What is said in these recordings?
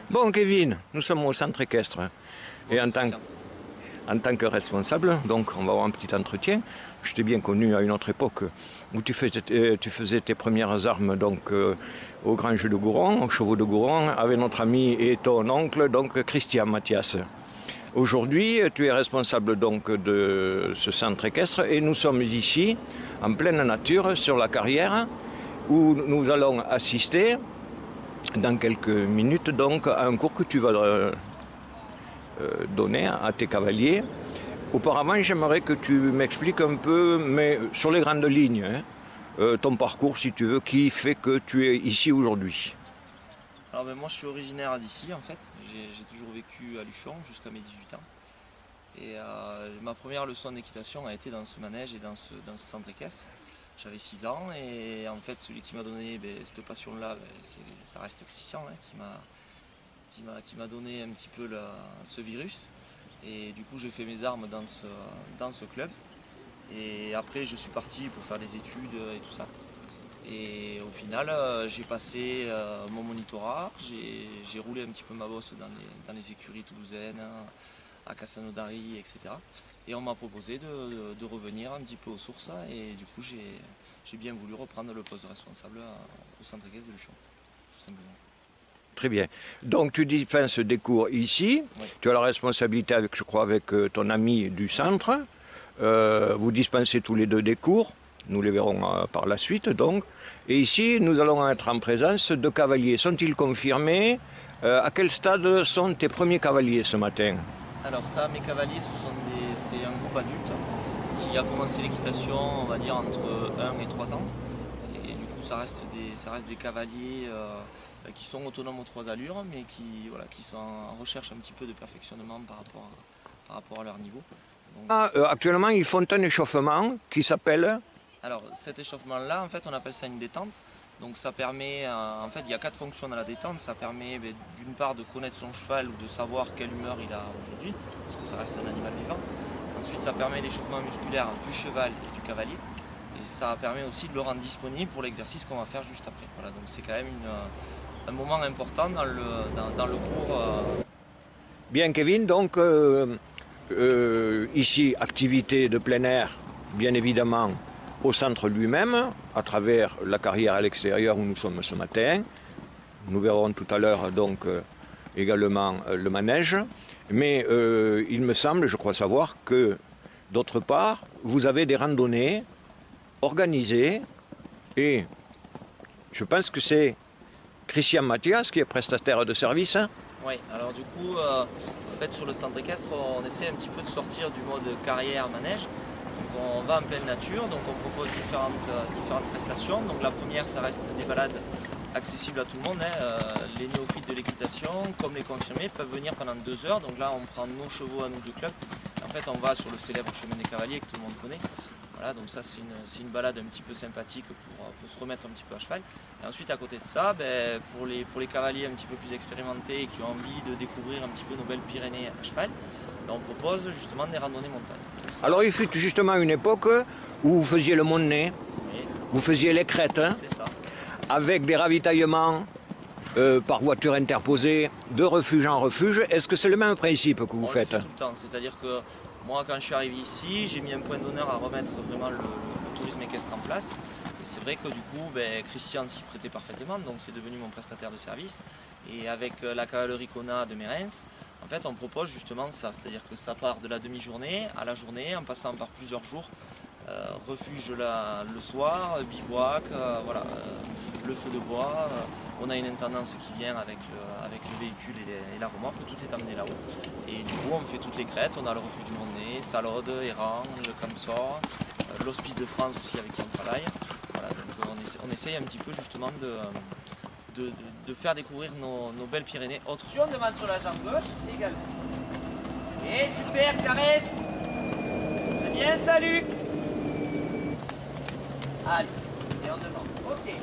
Bon, Kevin, nous sommes au centre équestre. Et en tant que responsable, donc on va avoir un petit entretien. Je t'ai bien connu à une autre époque où tu faisais tes premières armes donc, au Grand Jeu de Gouron, aux Chevaux de Gouron, avec notre ami et ton oncle, donc Christian Mathias. Aujourd'hui, tu es responsable donc de ce centre équestre et nous sommes ici, en pleine nature, sur la carrière, où nous allons assister dans quelques minutes donc à un cours que tu vas donner à tes cavaliers. Auparavant, j'aimerais que tu m'expliques un peu, mais sur les grandes lignes, ton parcours, si tu veux, qui fait que tu es ici aujourd'hui. Alors moi je suis originaire d'ici en fait, j'ai toujours vécu à Luchon jusqu'à mes 18 ans. Et ma première leçon d'équitation a été dans ce manège et dans ce centre équestre. J'avais 6 ans et en fait celui qui m'a donné cette passion-là, ça reste Christian qui m'a donné un petit peu ce virus. Et du coup j'ai fait mes armes dans ce club. Et après je suis parti pour faire des études et tout ça. Et au final, j'ai passé mon monitorat, j'ai roulé un petit peu ma bosse dans les écuries toulousaines, à Cassanodari, etc. Et on m'a proposé de revenir un petit peu aux sources et du coup j'ai bien voulu reprendre le poste de responsable au centre équestre de Luchon, tout simplement. Très bien. Donc tu dispenses des cours ici, Oui. tu as la responsabilité avec, je crois, avec ton ami du centre. Vous dispensez tous les deux des cours, nous les verrons par la suite donc. Et ici, nous allons être en présence de cavaliers. Sont-ils confirmés? À quel stade sont tes premiers cavaliers ce matin? Alors ça, mes cavaliers, c'est un groupe adulte qui a commencé l'équitation, on va dire, entre 1 et 3 ans. Et du coup, ça reste des cavaliers qui sont autonomes aux 3 allures, mais qui sont en recherche un petit peu de perfectionnement par rapport à leur niveau. Donc, Actuellement, ils font un échauffement qui s'appelle... alors cet échauffement-là, en fait, on appelle ça une détente. Donc ça permet, en fait, il y a 4 fonctions dans la détente. Ça permet d'une part de connaître son cheval ou de savoir quelle humeur il a aujourd'hui, parce que ça reste un animal vivant. Ensuite, ça permet l'échauffement musculaire du cheval et du cavalier. Et ça permet aussi de le rendre disponible pour l'exercice qu'on va faire juste après. Voilà, donc c'est quand même un moment important dans le cours. Bien, Kevin, donc ici, activité de plein air, bien évidemment, au centre lui-même, à travers la carrière à l'extérieur où nous sommes ce matin. Nous verrons tout à l'heure donc également le manège. Mais il me semble, je crois savoir, que d'autre part, vous avez des randonnées organisées et je pense que c'est Christian Mathias qui est prestataire de service. Oui, alors du coup, en fait, sur le centre équestre, on essaie un petit peu de sortir du mode carrière-manège. Donc on va en pleine nature, donc on propose différentes prestations. Donc la première, ça reste des balades accessibles à tout le monde. Les néophytes de l'équitation, comme les confirmés, peuvent venir pendant 2 heures. Donc là, on prend nos chevaux à nous du club. En fait, on va sur le célèbre chemin des cavaliers que tout le monde connaît. Voilà, donc ça c'est une balade un petit peu sympathique pour se remettre un petit peu à cheval. Et ensuite à côté de ça, pour les cavaliers un petit peu plus expérimentés et qui ont envie de découvrir un petit peu nos belles Pyrénées à cheval, on propose justement des randonnées montagne. Alors il fut justement une époque où vous faisiez le Mont-de-Nez, Oui, vous faisiez les crêtes, c'est ça. avec des ravitaillements par voiture interposée de refuge en refuge. Est-ce que c'est le même principe que vous On faites? le fait tout le temps, c'est-à-dire que moi quand je suis arrivé ici, j'ai mis un point d'honneur à remettre vraiment le tourisme équestre en place. Et c'est vrai que du coup, Christian s'y prêtait parfaitement, donc c'est devenu mon prestataire de service. Et avec la cavalerie Kona de Mérens, en fait on propose justement ça, c'est-à-dire que ça part de la demi-journée à la journée en passant par plusieurs jours. Refuge le soir, bivouac, le feu de bois. On a une intendance qui vient avec le véhicule et la remorque, tout est amené là-haut. Et du coup, on fait toutes les crêtes. On a le refuge du Mont-de-Nez, Salaude, Héran, le Camsor, l'Hospice de France aussi avec qui on travaille. Voilà, donc on essaye un petit peu justement de faire découvrir nos belles Pyrénées. On demande sur la jambe gauche également. Et super, caresse. Très bien, salut. Allez, et on demande. Ok, tu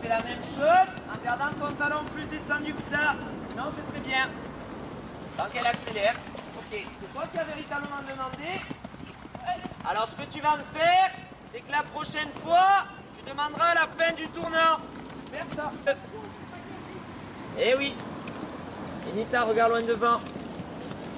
fais la même chose en gardant ton talon plus descendu que ça. Non, c'est très bien. Sans qu'elle accélère. Ok, c'est toi qui as véritablement demandé. Alors ce que tu vas me faire, c'est que la prochaine fois, tu demanderas à la fin du tournant. Faire ça. Eh oui. Inita, regarde loin devant.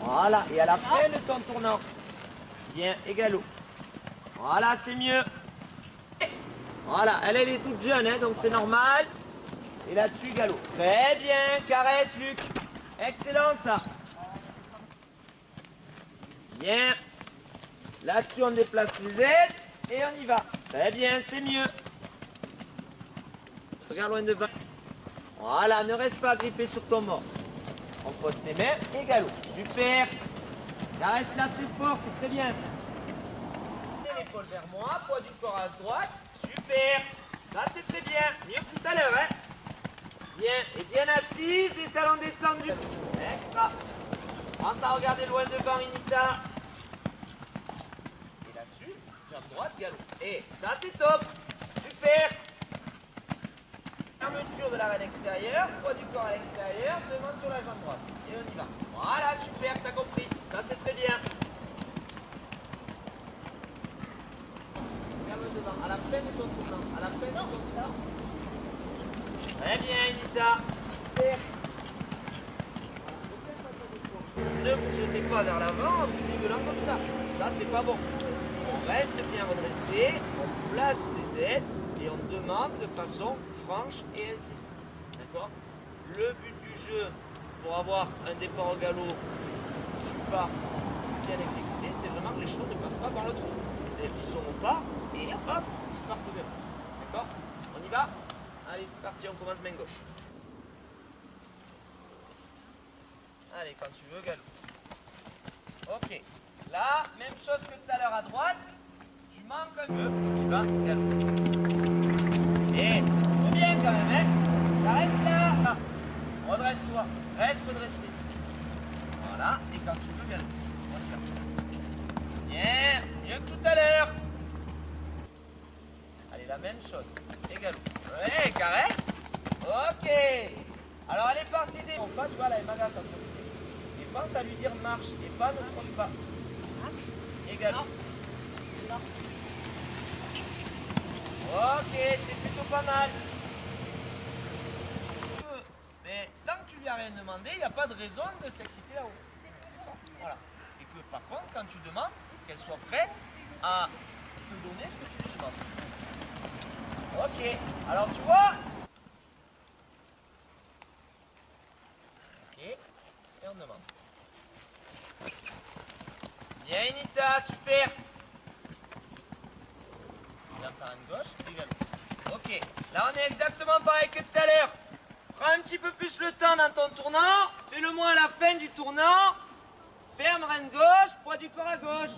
Voilà, et à la fin de ton tournant. Bien, et galop. Voilà, c'est mieux. Voilà, elle est toute jeune, hein, donc c'est normal. Et là-dessus, galop. Très bien, caresse, Luc. Excellent, ça. Bien. Là-dessus, on déplace les aides et on y va. Très bien, c'est mieux. Regarde loin devant. Voilà, ne reste pas grippé sur ton mort. On pose ses mains et galop. Super. Caresse-la très fort, c'est très bien. L'épaule vers moi, poids du corps à droite. Super. Ça, c'est très bien. Mieux que tout à l'heure, hein. Bien. Et bien assise et talons descendus. Extra. Pense à regarder loin devant, Inita. Et là-dessus, jambe droite, galop. Et ça, c'est top. Super. Fermeture de la reine extérieure, poids du corps à l'extérieur, demande sur la jambe droite. Et on y va. Voilà, super, t'as compris. Ça, c'est très bien. Regarde devant, à la fin de ton tournant. À la fin de ton tournant. Très bien, Inita. Super. Ne vous jetez pas vers l'avant en vous dégueulant comme ça. Ça, c'est pas bon. On reste bien redressé, on place ses aides et on demande de façon franche et incisive. D'accord? Le but du jeu, pour avoir un départ au galop, tu pars bien exécuté, c'est vraiment que les chevaux ne passent pas par le trou. C'est-à-dire qu'ils sont au pas et hop, ils partent au galop. D'accord? On y va? Allez, c'est parti, on commence main gauche. Allez, quand tu veux, galop. Ok. Là, même chose que tout à l'heure à droite. Tu manques un peu, tu vas, galop. Et c'est plutôt bien quand même, hein. Reste là. Ah. Redresse-toi. Reste redressé. Voilà. Et quand tu veux, galop. Bien. Mieux que tout à l'heure. Allez, la même chose. Et galop. Ouais, caresse. Ok. Alors, elle est partie des... Pas, tu vois, là, elle m'agace à continuer. Et pense à lui dire marche. Et pas, ne proche pas. Et galop. Ok, c'est plutôt pas mal. Mais tant que tu lui as rien demandé, il n'y a pas de raison de s'exciter là-haut. Voilà. Et que par contre, quand tu demandes, qu'elle soit prête à te donner ce que tu lui demandes. Ok. Alors tu vois. Ok. Et on demande. Bien, Inita, super. Par une gauche, également. Ok, là on est exactement pareil que tout à l'heure. Prends un petit peu plus le temps dans ton tournant. Fais-le moi à la fin du tournant. Ferme reine gauche, poids du corps à gauche.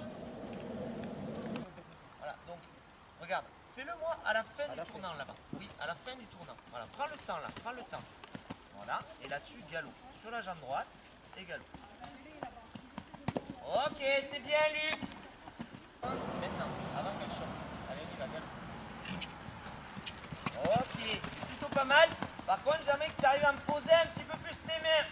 Voilà, donc, regarde. Fais-le moi à la fin du tournant là-bas. Oui, à la fin du tournant. Voilà, prends le temps là, prends le temps. Voilà, et là-dessus, galop. Sur la jambe droite, et galop. Ok, c'est bien, Luc. Maintenant, avant qu'elle choque. Allez, on y va, galop. Ok, c'est plutôt pas mal. Par contre, j'aimerais que tu arrives à me poser un petit peu plus tes mains.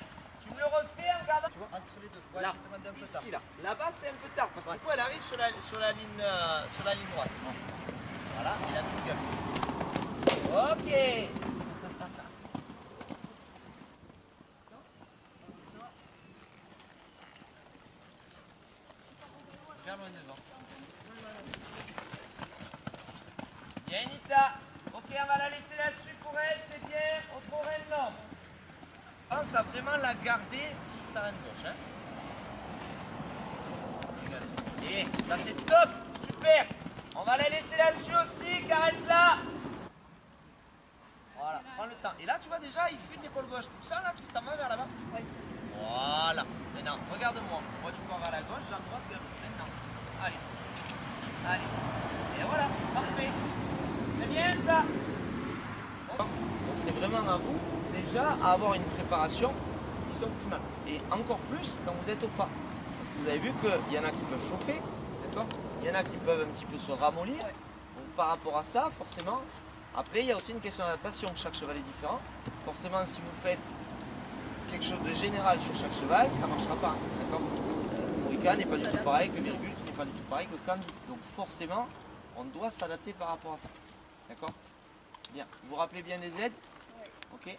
Tu me le refais en gardant. Tu vois, entre les deux. Ouais, là, je demande un peu ici, tard. Là. Là-bas, c'est un peu tard. Parce que du coup, elle arrive sur la ligne droite. Voilà, et là-dessus, galop. Ok. Regarde loin devant. Bien, Anita. Ok, on va la laisser là-dessus pour elle, c'est bien. Autre reine, non. Pense à vraiment la garder sur ta reine gauche. Hein. Et ça, c'est top. Super. On va la laisser là-dessus aussi. Caresse-la. Voilà, prends le temps. Et là, tu vois déjà, il fuit de l'épaule gauche. Tout ça, là, qui s'en va vers là-bas. Oui. Voilà. Maintenant, regarde-moi. Moi, du corps à la gauche, jambe droite, maintenant. Allez. Allez. Et voilà, parfait. C'est bien ça. Donc c'est vraiment à vous déjà à avoir une préparation qui soit optimale. Et encore plus quand vous êtes au pas. Parce que vous avez vu qu'il y en a qui peuvent chauffer, d'accord? Il y en a qui peuvent un petit peu se ramollir. Donc par rapport à ça, forcément, après il y a aussi une question d'adaptation. Chaque cheval est différent. Forcément, si vous faites quelque chose de général sur chaque cheval, ça ne marchera pas, d'accord? Morika n'est pas du tout pareil que Virgule, qui n'est pas du tout pareil que Candice. Donc forcément, on doit s'adapter par rapport à ça. D'accord? Bien. Vous vous rappelez bien des aides? Ok.